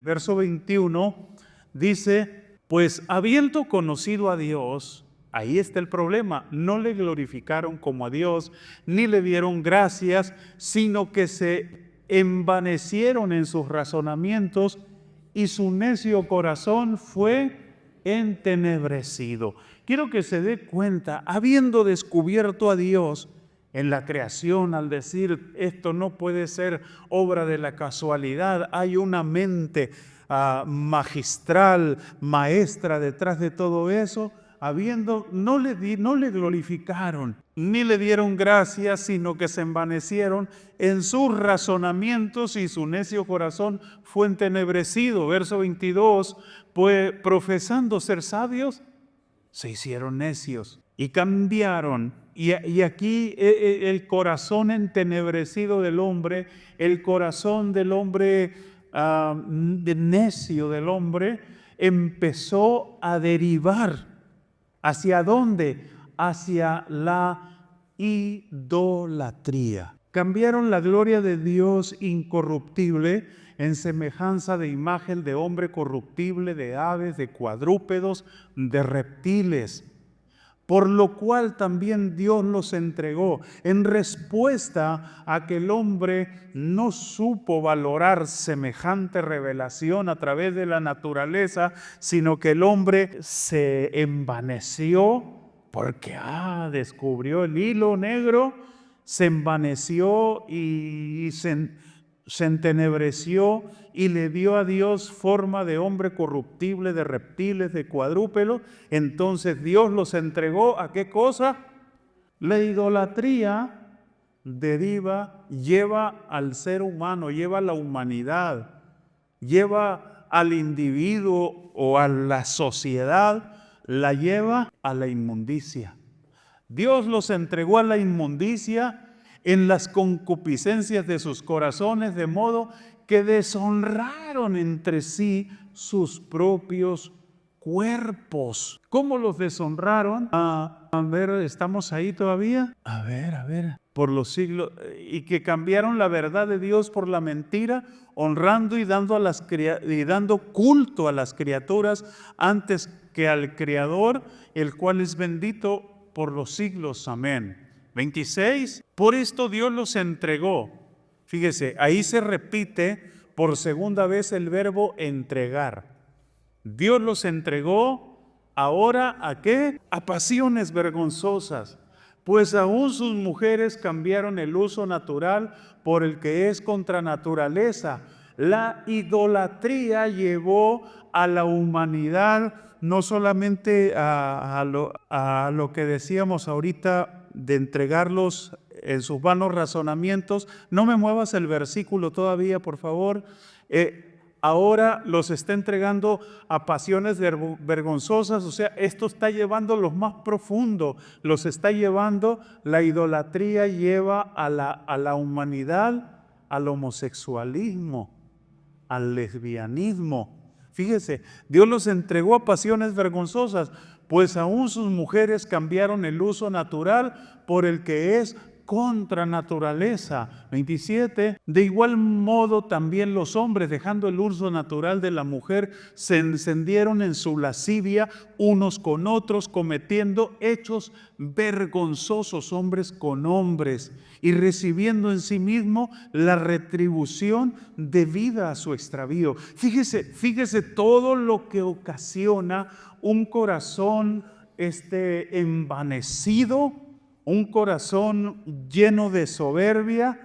Verso 21 dice, pues habiendo conocido a Dios, ahí está el problema, no le glorificaron como a Dios, ni le dieron gracias, sino que se envanecieron en sus razonamientos y su necio corazón fue entenebrecido. Quiero que se dé cuenta, habiendo descubierto a Dios en la creación, al decir esto no puede ser obra de la casualidad, hay una mente magistral, maestra detrás de todo eso, no le glorificaron, ni le dieron gracias, sino que se envanecieron en sus razonamientos y su necio corazón fue entenebrecido. Verso 22, pues profesando ser sabios, se hicieron necios y cambiaron. Y aquí el corazón entenebrecido del hombre, el corazón del hombre necio del hombre, empezó a derivar. ¿Hacia dónde? Hacia la idolatría. Cambiaron la gloria de Dios incorruptible en semejanza de imagen de hombre corruptible, de aves, de cuadrúpedos, de reptiles. Por lo cual también Dios los entregó en respuesta a que el hombre no supo valorar semejante revelación a través de la naturaleza, sino que el hombre se envaneció porque descubrió el hilo negro, se envaneció y se entenebreció y le dio a Dios forma de hombre corruptible, de reptiles, de cuadrúpedos. Entonces Dios los entregó ¿a qué cosa? La idolatría lleva al ser humano, lleva a la humanidad, lleva al individuo o a la sociedad, la lleva a la inmundicia. Dios los entregó a la inmundicia en las concupiscencias de sus corazones, de modo que deshonraron entre sí sus propios cuerpos. ¿Cómo los deshonraron? A ver, ¿estamos ahí todavía? A ver. Por los siglos, y que cambiaron la verdad de Dios por la mentira, honrando y dando culto a las criaturas antes que al Creador, el cual es bendito por los siglos. Amén. 26, por esto Dios los entregó. Fíjese, ahí se repite por segunda vez el verbo entregar. Dios los entregó ahora ¿a qué? A pasiones vergonzosas, pues aún sus mujeres cambiaron el uso natural por el que es contra naturaleza. La idolatría llevó a la humanidad no solamente a lo que decíamos ahorita de entregarlos en sus vanos razonamientos. No me muevas el versículo todavía, por favor. Ahora los está entregando a pasiones vergonzosas, o sea, esto está llevando lo más profundo, los está llevando, la idolatría lleva a la humanidad al homosexualismo, al lesbianismo. Fíjese, Dios los entregó a pasiones vergonzosas, pues aún sus mujeres cambiaron el uso natural por el que es contra naturaleza. 27. De igual modo también los hombres, dejando el uso natural de la mujer, se encendieron en su lascivia unos con otros, cometiendo hechos vergonzosos hombres con hombres, y recibiendo en sí mismo la retribución debida a su extravío. Fíjese todo lo que ocasiona un corazón envanecido, un corazón lleno de soberbia,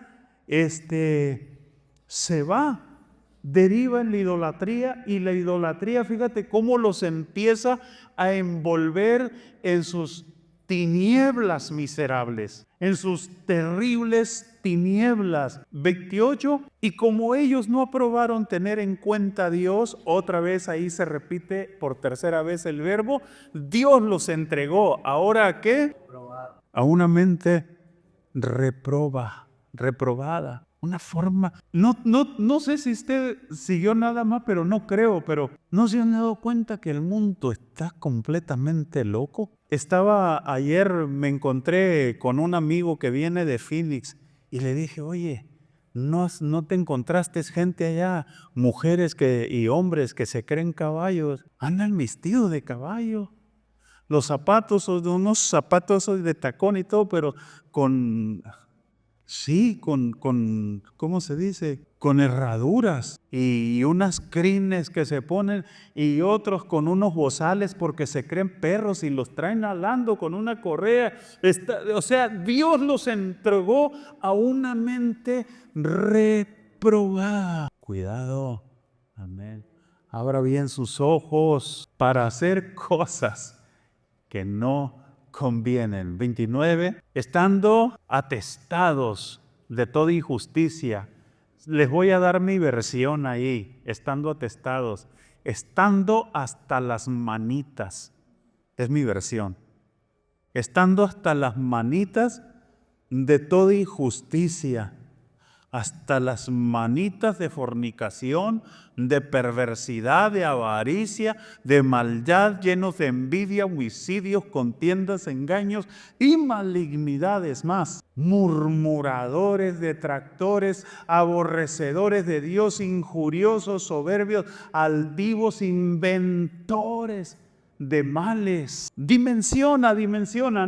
se va, deriva en la idolatría, y la idolatría, fíjate cómo los empieza a envolver en sus tinieblas miserables, en sus terribles tinieblas. 28, y como ellos no aprobaron tener en cuenta a Dios, otra vez ahí se repite por tercera vez el verbo, Dios los entregó, ¿ahora a qué? A una mente reprobada. Una forma, no sé si usted siguió nada más, pero no creo, pero ¿no se han dado cuenta que el mundo está completamente loco? Ayer me encontré con un amigo que viene de Phoenix y le dije, oye, no te encontraste gente allá, mujeres y hombres que se creen caballos, andan vestidos de caballo. Los zapatos son unos zapatos de tacón y todo, pero ¿cómo se dice? Con herraduras y unas crines que se ponen y otros con unos bozales porque se creen perros y los traen alando con una correa. O sea, Dios los entregó a una mente reprobada. Cuidado, amén. Abra bien sus ojos para hacer cosas que no convienen. 29, estando atestados de toda injusticia. Les voy a dar mi versión ahí, estando atestados, estando hasta las manitas, es mi versión. Estando hasta las manitas de toda injusticia, hasta las manitas de fornicación, de perversidad, de avaricia, de maldad, llenos de envidia, homicidios, contiendas, engaños y malignidades más. Murmuradores, detractores, aborrecedores de Dios, injuriosos, soberbios, altivos, inventores de males. Dimensionan,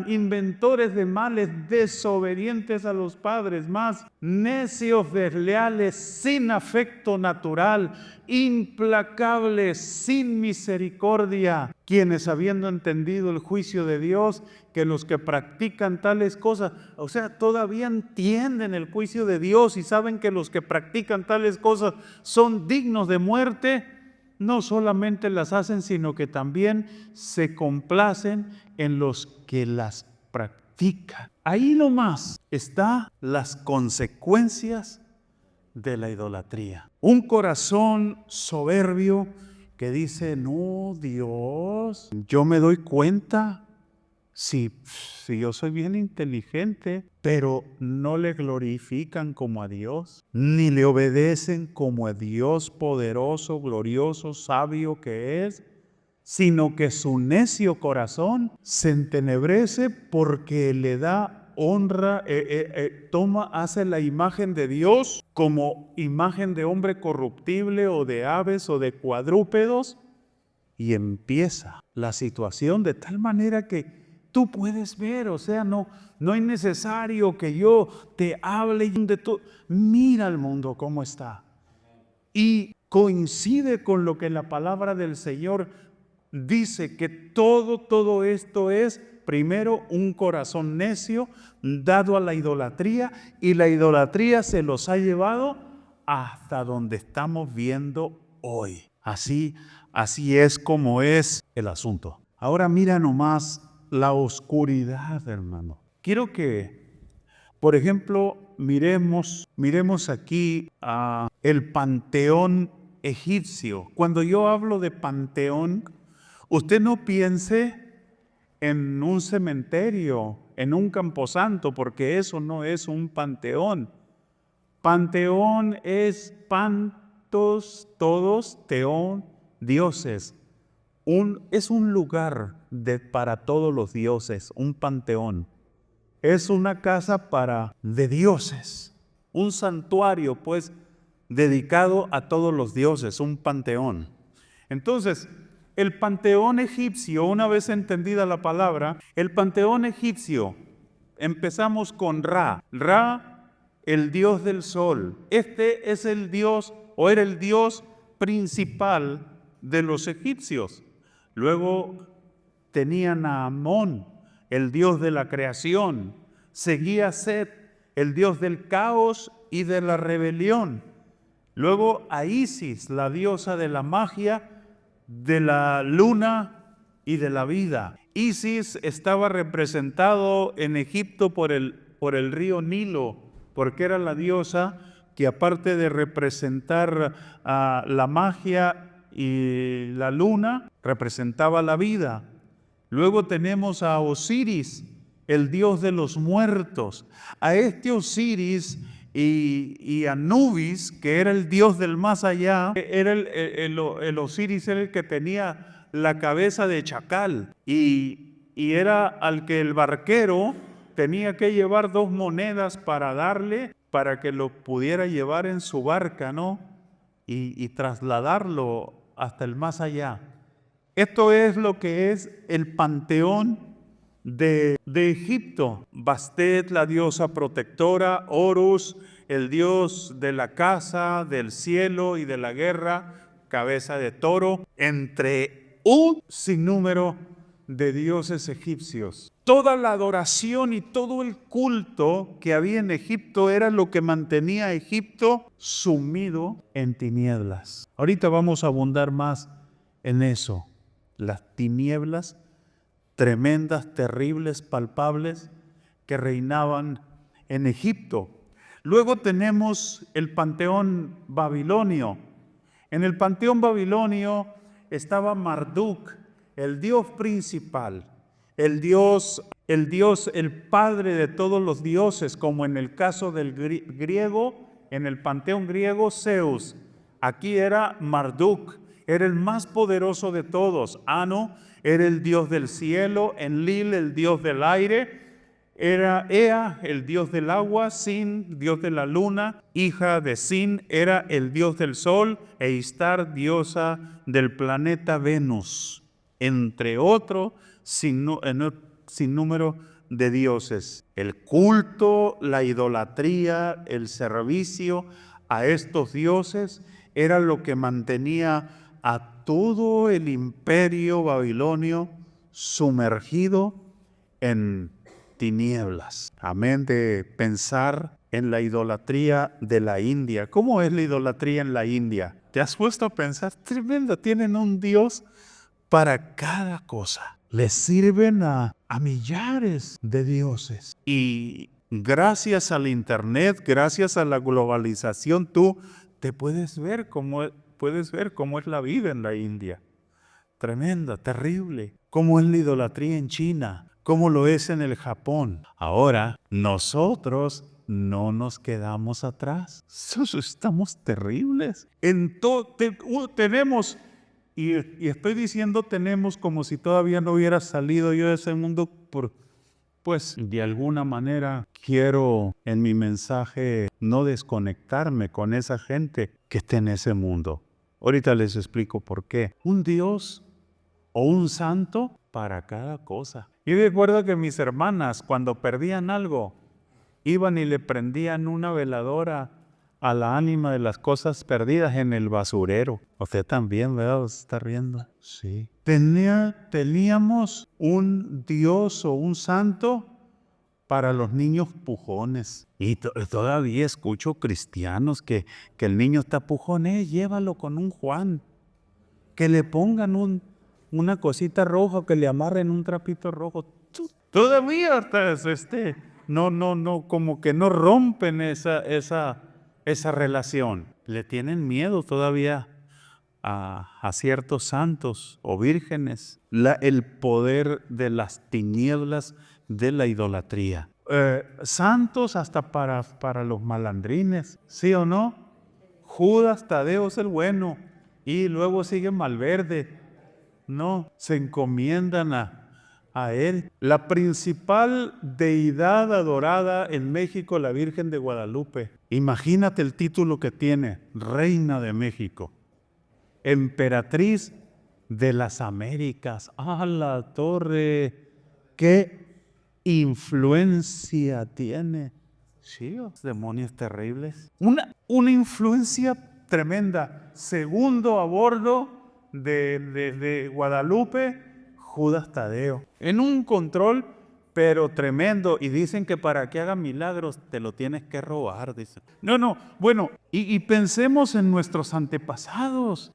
inventores de males, desobedientes a los padres, más necios, desleales, sin afecto natural, implacables, sin misericordia, quienes habiendo entendido el juicio de Dios, que los que practican tales cosas, o sea, todavía entienden el juicio de Dios y saben que los que practican tales cosas son dignos de muerte, no solamente las hacen, sino que también se complacen en los que las practican. Ahí nomás están las consecuencias de la idolatría. Un corazón soberbio que dice, no, Dios, yo me doy cuenta, si yo soy bien inteligente, pero no le glorifican como a Dios, ni le obedecen como a Dios poderoso, glorioso, sabio que es, sino que su necio corazón se entenebrece porque le da honra, hace la imagen de Dios como imagen de hombre corruptible o de aves o de cuadrúpedos, y empieza la situación de tal manera que tú puedes ver, o sea, no es necesario que yo te hable de todo. Mira el mundo cómo está. Y coincide con lo que la palabra del Señor dice, que todo esto es, primero, un corazón necio dado a la idolatría, y la idolatría se los ha llevado hasta donde estamos viendo hoy. Así es como es el asunto. Ahora mira nomás la oscuridad, hermano. Quiero que, por ejemplo, miremos aquí el panteón egipcio. Cuando yo hablo de panteón, usted no piense en un cementerio, en un camposanto, porque eso no es un panteón. Panteón es pantos, todos, teón, dioses. Es un lugar para todos los dioses, un panteón. Es una casa de dioses, un santuario, pues, dedicado a todos los dioses, un panteón. Entonces, el panteón egipcio, una vez entendida la palabra, el panteón egipcio, empezamos con Ra. Ra, el dios del sol. Este es el dios, o era el dios principal de los egipcios. Luego tenían a Amón, el dios de la creación. Seguía Set, el dios del caos y de la rebelión. Luego a Isis, la diosa de la magia, de la luna y de la vida. Isis estaba representado en Egipto por el río Nilo, porque era la diosa que, aparte de representar la magia y la luna, representaba la vida. Luego tenemos a Osiris, el dios de los muertos. A este Osiris y Anubis, que era el dios del más allá, era el Osiris era el que tenía la cabeza de chacal, y era al que el barquero tenía que llevar 2 monedas para para que lo pudiera llevar en su barca, ¿no? Y trasladarlo hasta el más allá. Esto es lo que es el panteón de Egipto. Bastet, la diosa protectora; Horus, el dios de la casa, del cielo y de la guerra, cabeza de toro, entre un sinnúmero de dioses egipcios. Toda la adoración y todo el culto que había en Egipto era lo que mantenía a Egipto sumido en tinieblas. Ahorita vamos a abundar más en eso. Las tinieblas tremendas, terribles, palpables, que reinaban en Egipto. Luego tenemos el panteón babilonio. En el panteón babilonio estaba Marduk, el dios principal, el padre de todos los dioses, como en el caso del griego, en el panteón griego, Zeus. Aquí era Marduk, era el más poderoso de todos. Anu era el dios del cielo, Enlil el dios del aire, era Ea el dios del agua, Sin dios de la luna, hija de Sin era el dios del sol, e Istar diosa del planeta Venus, entre otros sinnúmero de dioses. El culto, la idolatría, el servicio a estos dioses era lo que mantenía a todo el imperio babilonio sumergido en tinieblas. Amén de pensar en la idolatría de la India. ¿Cómo es la idolatría en la India? ¿Te has puesto a pensar? Tremendo, tienen un Dios para cada cosa. Les sirven a millares de dioses. Y gracias al internet, gracias a la globalización, tú te puedes ver cómo es la vida en la India. Tremenda, terrible. Cómo es la idolatría en China, cómo lo es en el Japón. Ahora, nosotros no nos quedamos atrás. Estamos terribles. Tenemos, y estoy diciendo tenemos como si todavía no hubiera salido yo de ese mundo, pues de alguna manera quiero en mi mensaje no desconectarme con esa gente que está en ese mundo. Ahorita les explico por qué. Un Dios o un santo para cada cosa. Y recuerdo que mis hermanas, cuando perdían algo, iban y le prendían una veladora a la ánima de las cosas perdidas en el basurero. Usted también, ¿verdad? ¿Usted está riendo? Sí. Teníamos un Dios o un santo para los niños pujones. Y todavía escucho cristianos que el niño está pujón, llévalo con un Juan. Que le pongan una cosita roja, que le amarren un trapito rojo. Todavía hasta no, como que no rompen esa relación. Le tienen miedo todavía a ciertos santos o vírgenes. El poder de las tinieblas de la idolatría. Santos hasta para los malandrines, ¿sí o no? Judas Tadeo es el bueno y luego sigue Malverde. No, se encomiendan a él. La principal deidad adorada en México, la Virgen de Guadalupe. Imagínate el título que tiene: Reina de México, Emperatriz de las Américas. ¡Ah, la torre! ¡Qué influencia tiene! Sí, demonios terribles. Una influencia tremenda. Segundo a bordo de Guadalupe, Judas Tadeo. En un control, pero tremendo. Y dicen que para que haga milagros te lo tienes que robar, dicen. No, bueno, y pensemos en nuestros antepasados.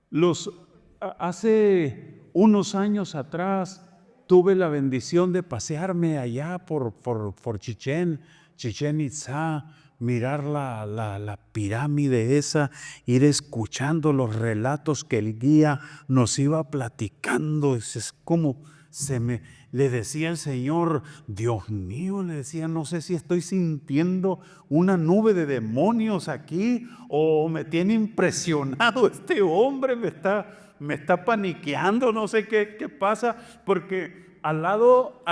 Hace unos años atrás tuve la bendición de pasearme allá por Chichén Itzá, mirar la pirámide esa, ir escuchando los relatos que el guía nos iba platicando. Es como le decía el Señor, Dios mío, le decía, no sé si estoy sintiendo una nube de demonios aquí o me tiene impresionado este hombre, me está paniqueando, no sé qué pasa, porque al lado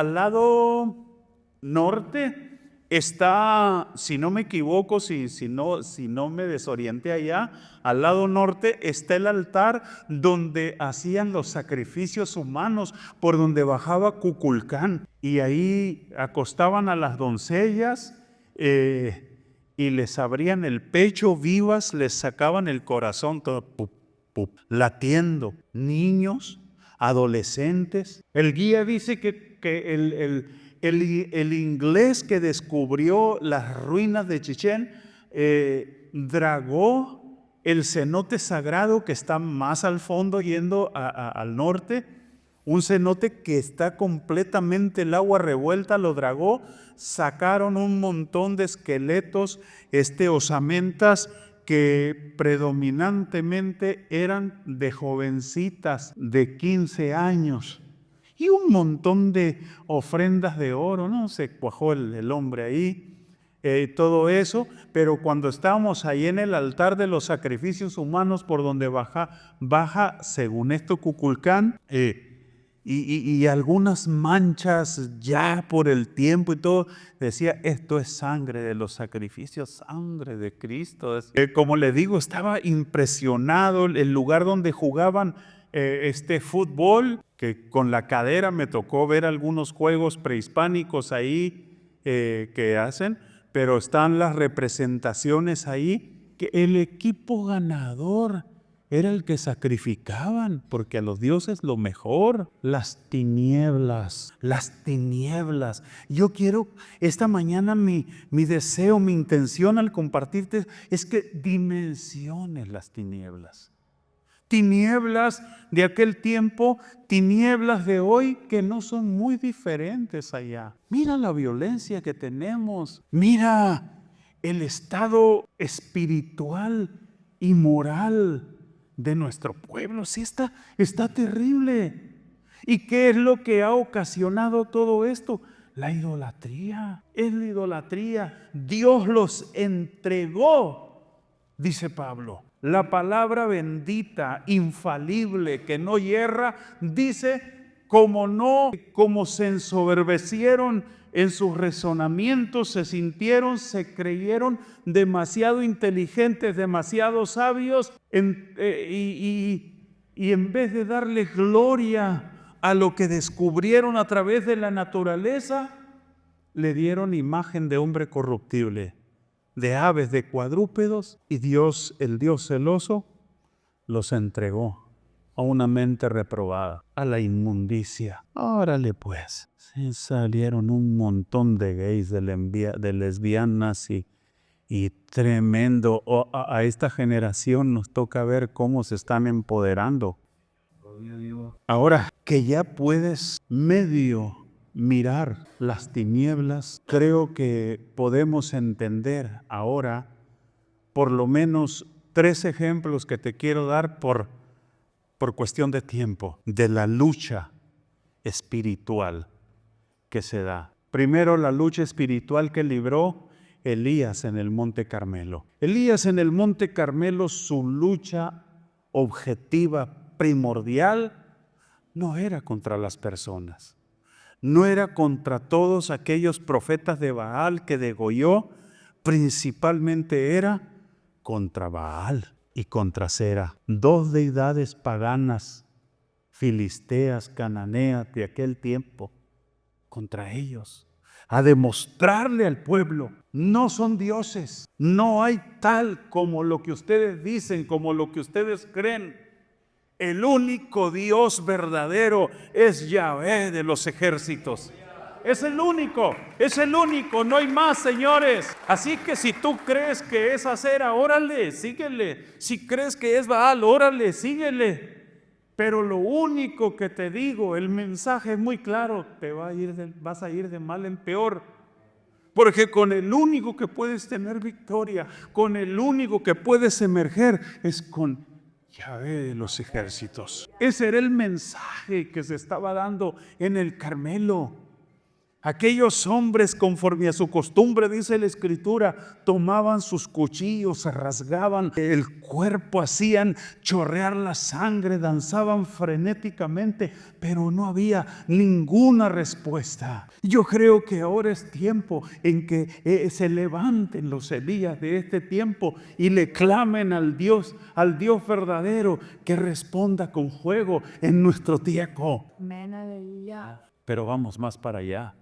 norte está, si no me equivoco, si no me desorienté allá, al lado norte está el altar donde hacían los sacrificios humanos, por donde bajaba Kukulcán. Y ahí acostaban a las doncellas y les abrían el pecho vivas, les sacaban el corazón todo latiendo. Niños, adolescentes. El guía dice que el inglés que descubrió las ruinas de Chichén dragó el cenote sagrado que está más al fondo yendo al norte, un cenote que está completamente el agua revuelta, lo dragó, sacaron un montón de esqueletos, osamentas que predominantemente eran de jovencitas de 15 años. Y un montón de ofrendas de oro, ¿no? Se cuajó el hombre ahí, todo eso. Pero cuando estábamos ahí en el altar de los sacrificios humanos, por donde baja según esto, Kukulcán, y algunas manchas ya por el tiempo y todo, decía, esto es sangre de los sacrificios, sangre de Cristo. Como le digo, estaba impresionado el lugar donde jugaban fútbol, que con la cadera me tocó ver algunos juegos prehispánicos ahí que hacen, pero están las representaciones ahí, que el equipo ganador era el que sacrificaban, porque a los dioses lo mejor. Las tinieblas. Yo quiero, esta mañana mi deseo, mi intención al compartirte es que dimensiones las tinieblas. Tinieblas de aquel tiempo, tinieblas de hoy que no son muy diferentes allá. Mira la violencia que tenemos. Mira el estado espiritual y moral de nuestro pueblo. Sí, está terrible. ¿Y qué es lo que ha ocasionado todo esto? La idolatría. Es la idolatría. Dios los entregó, dice Pablo. La palabra bendita, infalible, que no hierra, dice, como se ensoberbecieron en sus razonamientos, se sintieron, se creyeron demasiado inteligentes, demasiado sabios, y en vez de darle gloria a lo que descubrieron a través de la naturaleza, le dieron imagen de hombre corruptible, de aves, de cuadrúpedos, y Dios, el Dios celoso, los entregó a una mente reprobada, a la inmundicia. Órale pues, se salieron un montón de gays, de lesbianas y tremendo. A esta generación nos toca ver cómo se están empoderando. Ahora que ya puedes medio mirar las tinieblas, creo que podemos entender ahora por lo menos 3 ejemplos que te quiero dar por cuestión de tiempo, de la lucha espiritual que se da. Primero, la lucha espiritual que libró Elías en el Monte Carmelo. Elías en el Monte Carmelo, su lucha objetiva, primordial, no era contra las personas. No era contra todos aquellos profetas de Baal que degolló, principalmente era contra Baal y contra Sera, 2 deidades paganas, filisteas, cananeas de aquel tiempo, contra ellos, a demostrarle al pueblo, no son dioses, no hay tal como lo que ustedes dicen, como lo que ustedes creen. El único Dios verdadero es Yahvé de los ejércitos. Es el único, no hay más, señores. Así que si tú crees que es Acera, órale, síguele. Si crees que es Baal, órale, síguele. Pero lo único que te digo, el mensaje es muy claro, vas a ir de mal en peor. Porque con el único que puedes tener victoria, con el único que puedes emerger, es con Yahvé de los ejércitos. Ese era el mensaje que se estaba dando en el Carmelo. Aquellos hombres, conforme a su costumbre, dice la Escritura, tomaban sus cuchillos, se rasgaban el cuerpo, hacían chorrear la sangre, danzaban frenéticamente, pero no había ninguna respuesta. Yo creo que ahora es tiempo en que se levanten los Elías de este tiempo y le clamen al Dios verdadero, que responda con fuego en nuestro tiempo. Amén, aleluya. Pero vamos más para allá.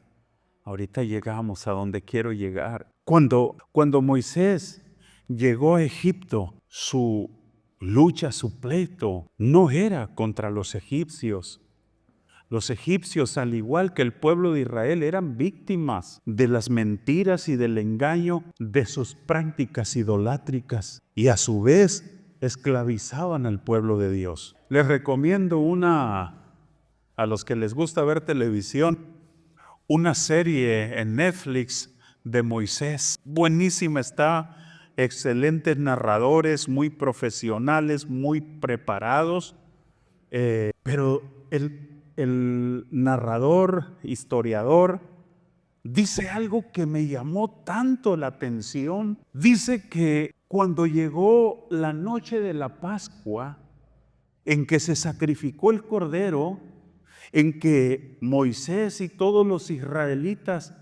Ahorita llegamos a donde quiero llegar. Cuando Moisés llegó a Egipto, su lucha, su pleito, no era contra los egipcios. Los egipcios, al igual que el pueblo de Israel, eran víctimas de las mentiras y del engaño de sus prácticas idolátricas, y a su vez esclavizaban al pueblo de Dios. Les recomiendo a los que les gusta ver televisión, una serie en Netflix de Moisés. Buenísima está, excelentes narradores, muy profesionales, muy preparados, pero el narrador, historiador, dice algo que me llamó tanto la atención. Dice que cuando llegó la noche de la Pascua, en que se sacrificó el cordero, en que Moisés y todos los israelitas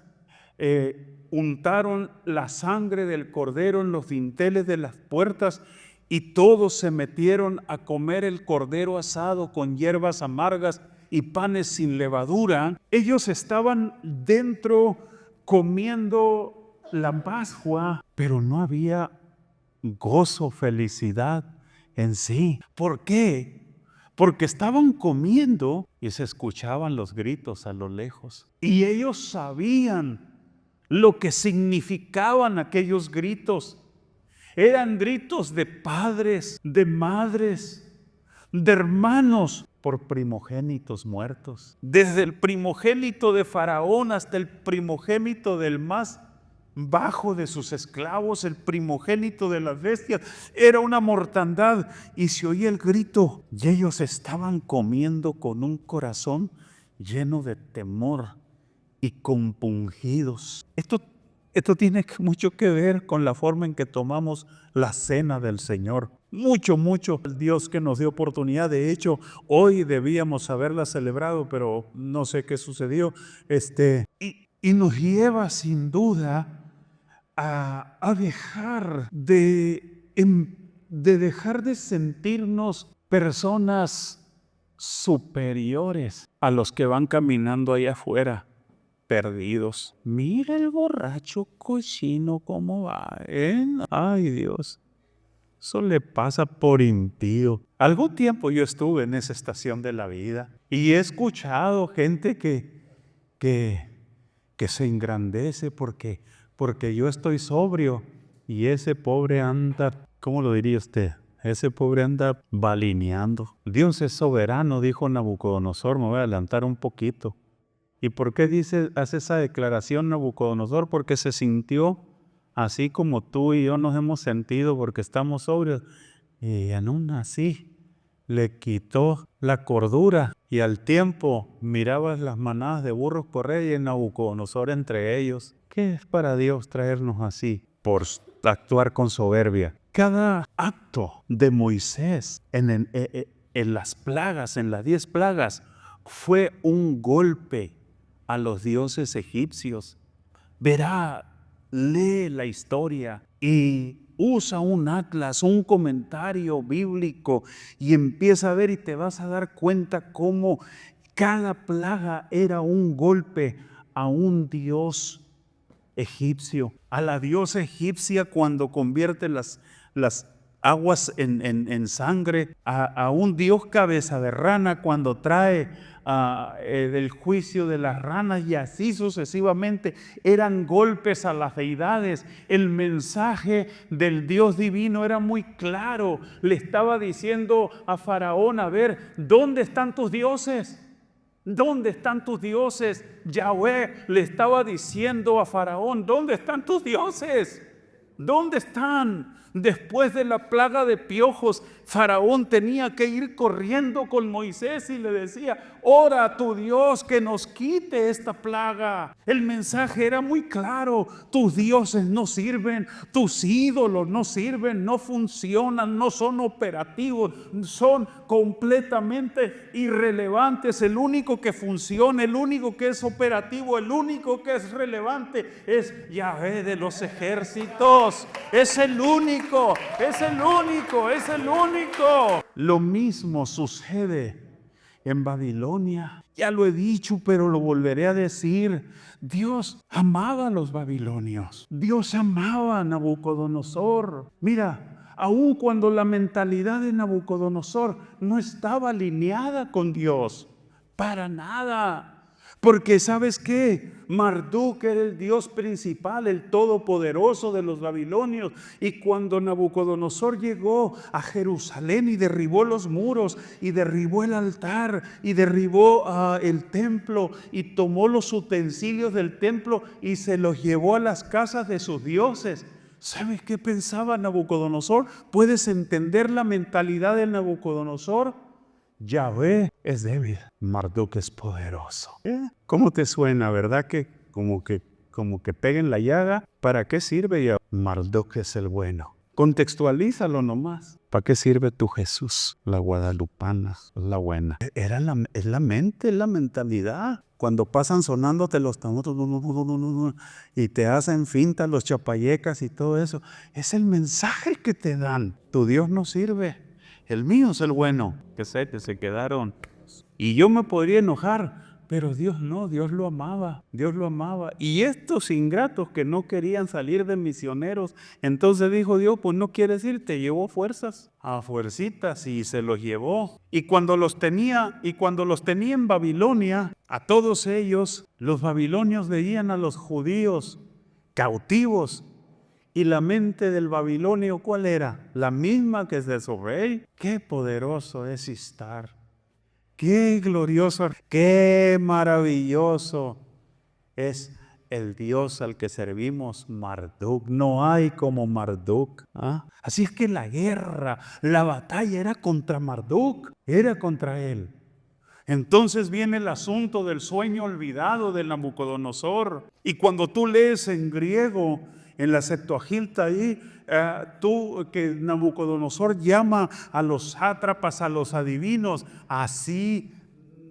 untaron la sangre del cordero en los dinteles de las puertas, y todos se metieron a comer el cordero asado con hierbas amargas y panes sin levadura. Ellos estaban dentro comiendo la Pascua, pero no había gozo, felicidad en sí. ¿Por qué? Porque estaban comiendo y se escuchaban los gritos a lo lejos. Y ellos sabían lo que significaban aquellos gritos. Eran gritos de padres, de madres, de hermanos por primogénitos muertos. Desde el primogénito de Faraón hasta el primogénito del más bajo de sus esclavos, el primogénito de las bestias. Era una mortandad y se oía el grito, y ellos estaban comiendo con un corazón lleno de temor y compungidos. Esto tiene mucho que ver con la forma en que tomamos la cena del Señor. Mucho, el Dios que nos dio oportunidad. De hecho, hoy debíamos haberla celebrado, pero no sé qué sucedió. Y nos lleva sin duda a dejar de dejar de sentirnos personas superiores a los que van caminando allá afuera, perdidos. Mira el borracho cochino cómo va, ¿eh? Ay, Dios, eso le pasa por impío. Algún tiempo yo estuve en esa estación de la vida y he escuchado gente que se engrandece porque yo estoy sobrio y ese pobre anda, ¿cómo lo diría usted? Ese pobre anda balineando. Dios es soberano, dijo Nabucodonosor. Me voy a adelantar un poquito. ¿Y por qué hace esa declaración Nabucodonosor? Porque se sintió así como tú y yo nos hemos sentido porque estamos sobrios. Y aún así le quitó la cordura, y al tiempo mirabas las manadas de burros correr y Nabucodonosor entre ellos. ¿Qué es para Dios traernos así? Por actuar con soberbia. Cada acto de Moisés en las plagas, en las 10 plagas, fue un golpe a los dioses egipcios. Lee la historia y usa un atlas, un comentario bíblico, y empieza a ver y te vas a dar cuenta cómo cada plaga era un golpe a un dios egipcio, a la diosa egipcia cuando convierte las aguas en sangre, a un dios cabeza de rana cuando trae del juicio de las ranas, y así sucesivamente. Eran golpes a las deidades. El mensaje del Dios divino era muy claro. Le estaba diciendo a Faraón: a ver, ¿dónde están tus dioses? ¿Dónde están tus dioses? Yahweh le estaba diciendo a Faraón: ¿dónde están tus dioses? ¿Dónde están? Después de la plaga de piojos, Faraón tenía que ir corriendo con Moisés y le decía: ora a tu Dios que nos quite esta plaga. El mensaje era muy claro: tus dioses no sirven, tus ídolos no sirven, no funcionan, no son operativos, son completamente irrelevantes. El único que funciona, el único que es operativo, el único que es relevante es Yahvé de los ejércitos. Es el único, es el único, es el único. Lo mismo sucede en Babilonia. Ya lo he dicho, pero lo volveré a decir. Dios amaba a los babilonios. Dios amaba a Nabucodonosor. Mira, aun cuando la mentalidad de Nabucodonosor no estaba alineada con Dios, para nada. Porque ¿sabes qué? Marduk era el dios principal, el todopoderoso de los babilonios. Y cuando Nabucodonosor llegó a Jerusalén y derribó los muros, y derribó el altar, y derribó el templo, y tomó los utensilios del templo y se los llevó a las casas de sus dioses, ¿sabes qué pensaba Nabucodonosor? ¿Puedes entender la mentalidad de Nabucodonosor? Yahvé es débil, Marduk es poderoso. ¿Cómo te suena, verdad? Que como que pega en la llaga. ¿Para qué sirve Yahvé? Marduk es el bueno. Contextualízalo nomás. ¿Para qué sirve tu Jesús? La guadalupana, la buena. Es la mente, es la mentalidad. Cuando pasan sonándote los tambores y te hacen finta los chapayecas y todo eso, es el mensaje que te dan. Tu Dios no sirve. El mío es el bueno. Que se quedaron. Y yo me podría enojar, pero Dios no, Dios lo amaba, Dios lo amaba. Y estos ingratos que no querían salir de misioneros, entonces dijo Dios: pues no quieres ir, te llevó fuerzas, a fuercitas, y se los llevó. Y cuando los tenía en Babilonia, a todos ellos, los babilonios veían a los judíos cautivos. Y la mente del babilonio, ¿cuál era? La misma que es de su rey. Qué poderoso es Istar. Qué glorioso, qué maravilloso es el Dios al que servimos, Marduk. No hay como Marduk. Así es que la guerra, la batalla era contra Marduk, era contra él. Entonces viene el asunto del sueño olvidado de Nabucodonosor. Y cuando tú lees en griego, en la Septuaginta ahí, que Nabucodonosor llama a los sátrapas, a los adivinos, así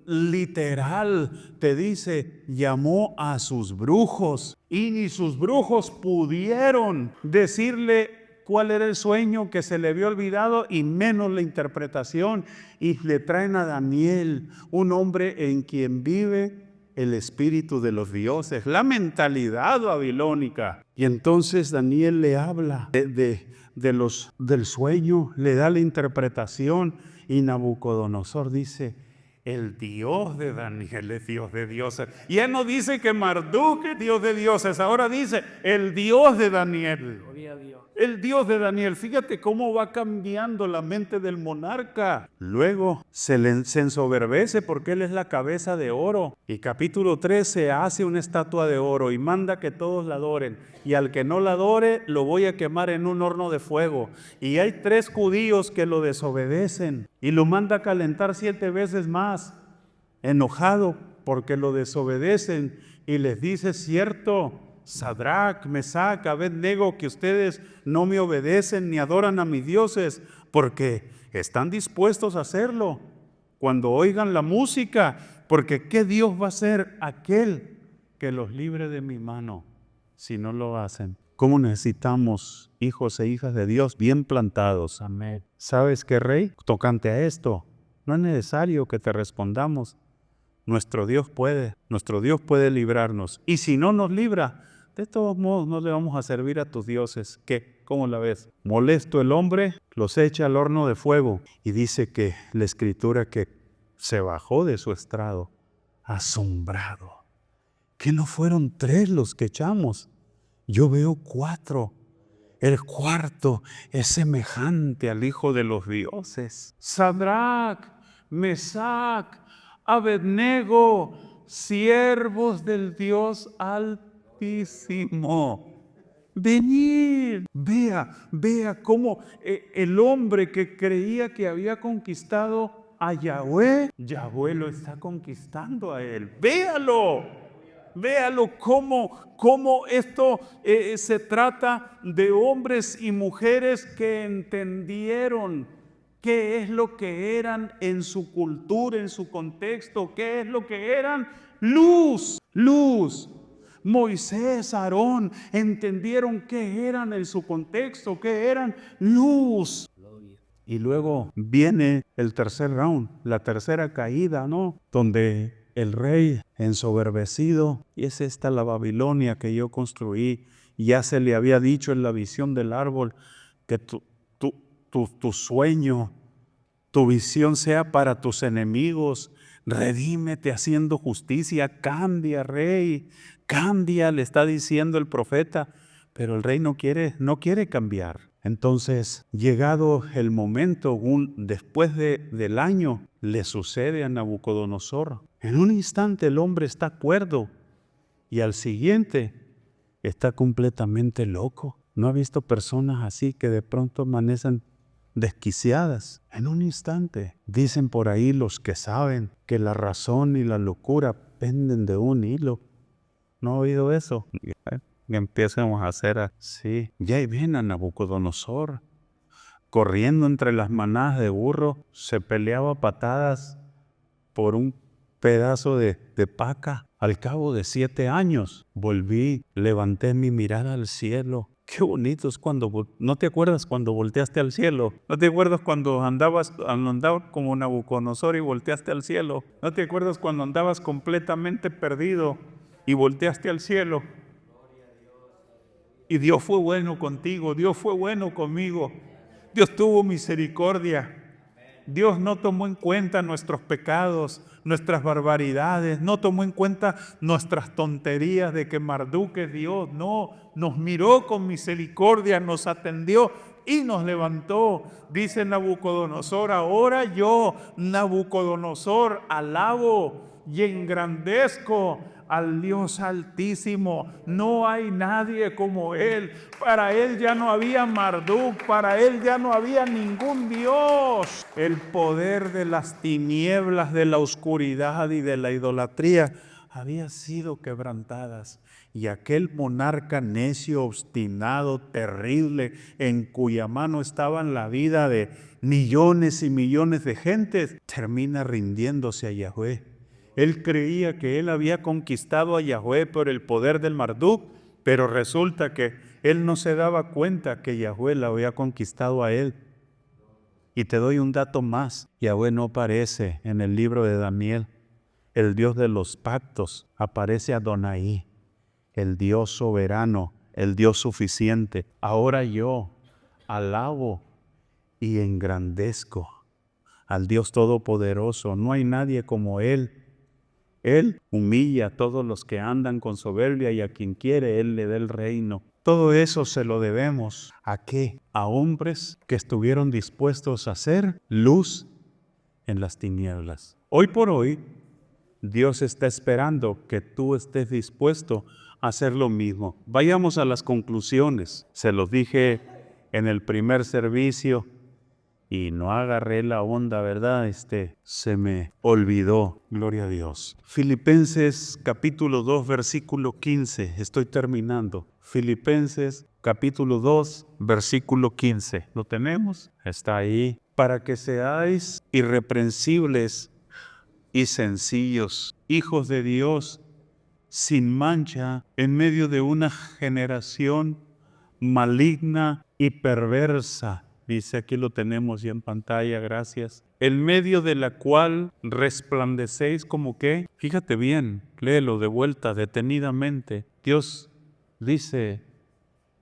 literal te dice, llamó a sus brujos, y ni sus brujos pudieron decirle cuál era el sueño que se le había olvidado, y menos la interpretación. Y le traen a Daniel, un hombre en quien vive el espíritu de los dioses, la mentalidad babilónica. Y entonces Daniel le habla del sueño, le da la interpretación, y Nabucodonosor dice: el Dios de Daniel es Dios de dioses. Y él no dice que Marduk es Dios de dioses, ahora dice el Dios de Daniel. Gloria a Dios. El Dios de Daniel. Fíjate cómo va cambiando la mente del monarca. Luego se ensoberbece porque él es la cabeza de oro. Y capítulo 13 hace una estatua de oro y manda que todos la adoren. Y al que no la adore lo voy a quemar en un horno de fuego. Y hay 3 judíos que lo desobedecen y lo manda a calentar 7 veces más, enojado porque lo desobedecen, y les dice: cierto, Sadrach, Mesac, Abednego, que ustedes no me obedecen ni adoran a mis dioses, porque están dispuestos a hacerlo cuando oigan la música, porque ¿qué Dios va a ser aquel que los libre de mi mano si no lo hacen? ¿Cómo necesitamos hijos e hijas de Dios bien plantados? Amén. ¿Sabes qué, Rey? Tocante a esto, no es necesario que te respondamos. Nuestro Dios puede librarnos. Y si no nos libra, de todos modos no le vamos a servir a tus dioses. ¿Qué? ¿Cómo la ves? Molesto el hombre, los echa al horno de fuego. Y dice que la Escritura que se bajó de su estrado, asombrado. ¿Que no fueron 3 los que echamos? Yo veo 4. El cuarto es semejante al Hijo de los dioses. Sadrach, Mesac, Abednego, siervos del Dios Altísimo. venid. Vea cómo el hombre que creía que había conquistado a Yahweh, Yahweh lo está conquistando a él. Véalo cómo esto se trata de hombres y mujeres que entendieron qué es lo que eran en su cultura, en su contexto, qué es lo que eran. Luz. Moisés, Aarón entendieron qué eran en su contexto, qué eran. Luz. Y luego viene el tercer round, la tercera caída, ¿no? Donde el rey ensoberbecido, y es esta la Babilonia que yo construí, ya se le había dicho en la visión del árbol que tu sueño, tu visión sea para tus enemigos. Redímete haciendo justicia, cambia, rey, cambia, le está diciendo el profeta, pero el rey no quiere cambiar. Entonces, llegado el momento, después del año, le sucede a Nabucodonosor. En un instante el hombre está cuerdo y al siguiente está completamente loco. ¿No ha visto personas así que de pronto amanecen desquiciadas? En un instante. Dicen por ahí los que saben que la razón y la locura penden de un hilo. ¿No ha oído eso? Que empiecemos a hacer así. Y ahí viene a Nabucodonosor, corriendo entre las manadas de burro, se peleaba a patadas por un pedazo de paca. Al cabo de 7 años, volví, levanté mi mirada al cielo. Qué bonito es cuando, ¿no te acuerdas cuando volteaste al cielo? ¿No te acuerdas cuando andabas como Nabucodonosor y volteaste al cielo? ¿No te acuerdas cuando andabas completamente perdido y volteaste al cielo? Y Dios fue bueno contigo, Dios fue bueno conmigo. Dios tuvo misericordia. Dios no tomó en cuenta nuestros pecados, nuestras barbaridades, no tomó en cuenta nuestras tonterías de que Marduk es Dios. No, nos miró con misericordia, nos atendió y nos levantó. Dice Nabucodonosor, ahora yo, Nabucodonosor, alabo y engrandezco al Dios Altísimo. No hay nadie como Él. Para Él ya no había Marduk, para Él ya no había ningún Dios. El poder de las tinieblas, de la oscuridad y de la idolatría había sido quebrantadas. Y aquel monarca necio, obstinado, terrible, en cuya mano estaba la vida de millones y millones de gentes, termina rindiéndose a Yahweh. Él creía que él había conquistado a Yahweh por el poder del Marduk, pero resulta que él no se daba cuenta que Yahweh la había conquistado a él. Y te doy un dato más, Yahweh no aparece en el libro de Daniel. El Dios de los pactos aparece Adonai, el Dios soberano, el Dios suficiente. Ahora yo alabo y engrandezco al Dios todopoderoso. No hay nadie como Él. Él humilla a todos los que andan con soberbia y a quien quiere Él le da el reino. Todo eso se lo debemos. ¿A qué? A hombres que estuvieron dispuestos a hacer luz en las tinieblas. Hoy por hoy, Dios está esperando que tú estés dispuesto a hacer lo mismo. Vayamos a las conclusiones. Se los dije en el primer servicio y no agarré la onda, ¿verdad? Se me olvidó, gloria a Dios. Filipenses capítulo 2, versículo 15, estoy terminando. Filipenses capítulo 2, versículo 15. ¿Lo tenemos? Está ahí. Para que seáis irreprensibles y sencillos, hijos de Dios, sin mancha, en medio de una generación maligna y perversa. Dice, aquí lo tenemos ya en pantalla, gracias. En medio de la cual resplandecéis como que, fíjate bien, léelo de vuelta detenidamente. Dios dice,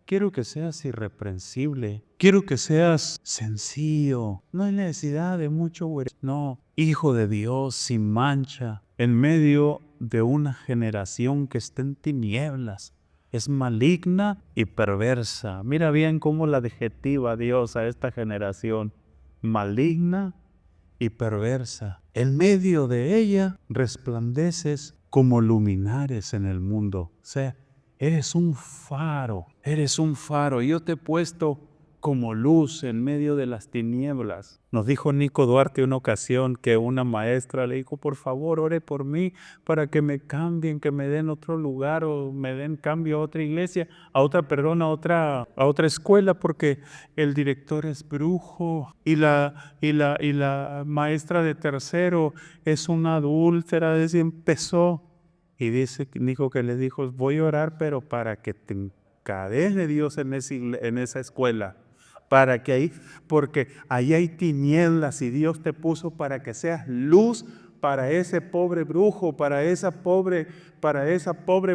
quiero que seas irreprensible, quiero que seas sencillo, no hay necesidad de mucho, no, hijo de Dios, sin mancha, en medio de una generación que está en tinieblas. Es maligna y perversa. Mira bien cómo la adjetiva Dios a esta generación. Maligna y perversa. En medio de ella resplandeces como luminares en el mundo. O sea, Eres un faro, eres un faro. Yo te he puesto como luz en medio de las tinieblas. Nos dijo Nico Duarte una ocasión que una maestra le dijo, por favor, ore por mí para que me cambien, que me den otro lugar o me den cambio a otra iglesia, a otra escuela, porque el director es brujo y la maestra de tercero es una adúltera. Desde empezó y dijo que le dijo, voy a orar, pero para que te encadene Dios en esa escuela. Para que ahí, porque ahí hay tinieblas y Dios te puso para que seas luz para ese pobre brujo, para esa pobre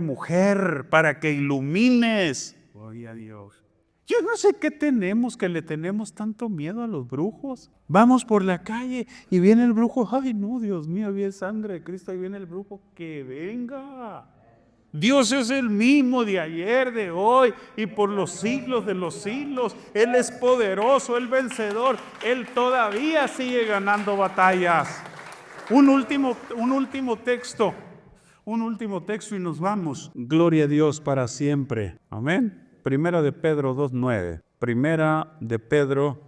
mujer, para que ilumines. Gloria a Dios. Yo no sé qué tenemos, que le tenemos tanto miedo a los brujos. Vamos por la calle y viene el brujo. Ay, no, Dios mío, viene sangre de Cristo, ahí viene el brujo. Que venga. Dios es el mismo de ayer, de hoy y por los siglos de los siglos. Él es poderoso, Él vencedor. Él todavía sigue ganando batallas. Un último texto y nos vamos. Gloria a Dios para siempre. Amén. Primera de Pedro 2:9. Primera de Pedro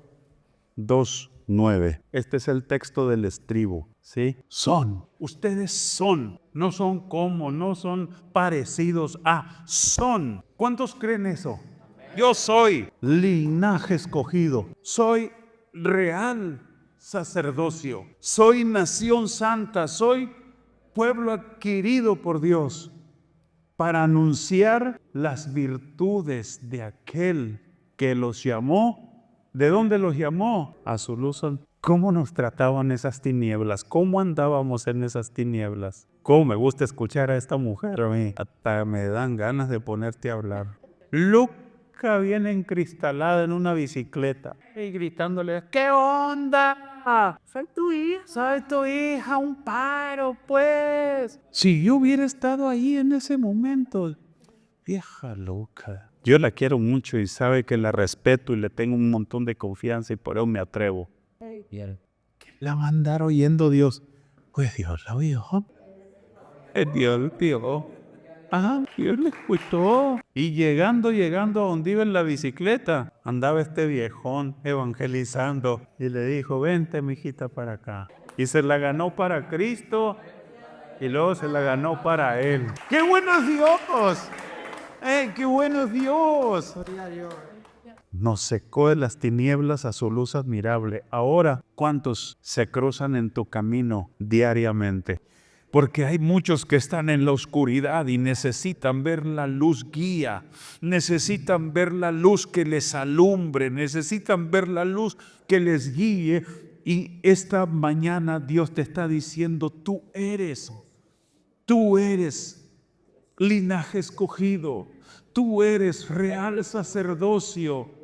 2:9. Este es el texto del estribo. ¿Sí? Son. Ustedes son. No son como, no son parecidos a. Son. ¿Cuántos creen eso? Yo soy linaje escogido. Soy real sacerdocio. Soy nación santa. Soy pueblo adquirido por Dios para anunciar las virtudes de aquel que los llamó. ¿De dónde los llamó? A su luz. ¿Cómo nos trataban esas tinieblas? ¿Cómo andábamos en esas tinieblas? ¿Cómo me gusta escuchar a esta mujer? Hasta me dan ganas de ponerte a hablar. Luca viene encristalada en una bicicleta y gritándole, ¿qué onda? Soy tu hija, un paro, pues. Si yo hubiera estado ahí en ese momento, vieja loca. Yo la quiero mucho y sabe que la respeto y le tengo un montón de confianza y por eso me atrevo. La va a andar oyendo Dios. Pues Dios la oyó. Dios vio. Ajá, Dios le escuchó. Y llegando a donde iba en la bicicleta, andaba este viejón evangelizando. Y le dijo, vente, mijita, para acá. Y se la ganó para Cristo y luego se la ganó para Él. ¡Qué bueno es Dios! ¡Qué bueno es Dios! Nos secó de las tinieblas a su luz admirable. Ahora, ¿cuántos se cruzan en tu camino diariamente? Porque hay muchos que están en la oscuridad y necesitan ver la luz guía, necesitan ver la luz que les alumbre, necesitan ver la luz que les guíe. Y esta mañana Dios te está diciendo, tú eres linaje escogido, tú eres real sacerdocio.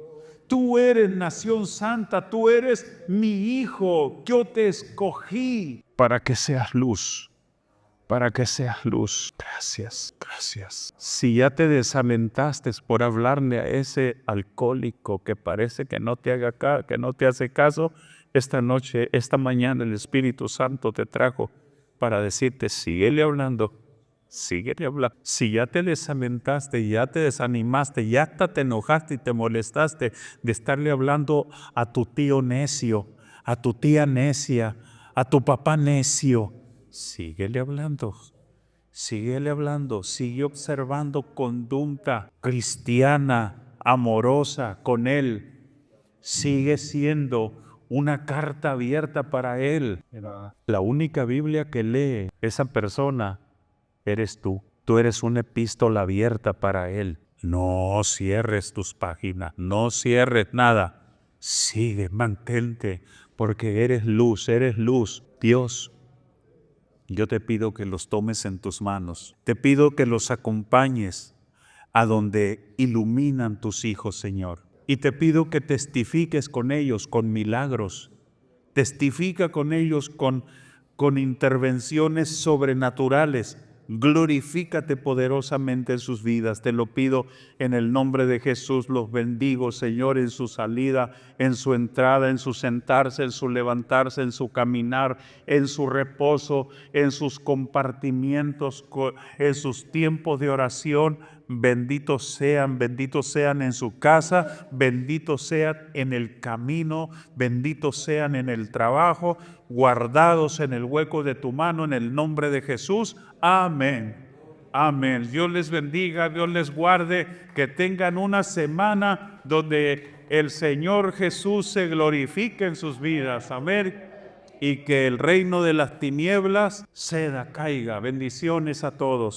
Tú eres nación santa, tú eres mi hijo, yo te escogí para que seas luz, para que seas luz. Gracias, gracias. Si ya te desalentaste por hablarle a ese alcohólico que parece que no te hace caso, esta mañana el Espíritu Santo te trajo para decirte, síguele hablando. Síguele hablando. Si ya te desalentaste, ya te desanimaste, ya hasta te enojaste y te molestaste de estarle hablando a tu tío necio, a tu tía necia, a tu papá necio, síguele hablando, sigue observando conducta cristiana, amorosa con él. Sigue siendo una carta abierta para él. La única Biblia que lee esa persona eres tú. Tú eres una epístola abierta para Él. No cierres tus páginas, no cierres nada. Sigue, mantente, porque eres luz, eres luz. Dios, yo te pido que los tomes en tus manos. Te pido que los acompañes a donde iluminan tus hijos, Señor. Y te pido que testifiques con ellos con milagros. Testifica con ellos con intervenciones sobrenaturales. Glorifícate poderosamente en sus vidas. Te lo pido en el nombre de Jesús. Los bendigo, Señor, en su salida, en su entrada, en su sentarse, en su levantarse, en su caminar, en su reposo, en sus compartimientos, en sus tiempos de oración. benditos sean en su casa, benditos sean en el camino, benditos sean en el trabajo, guardados en el hueco de tu mano, en el nombre de Jesús. Amén. Amén. Dios les bendiga, Dios les guarde, que tengan una semana donde el Señor Jesús se glorifique en sus vidas. Amén. Y que el reino de las tinieblas caiga. Bendiciones a todos.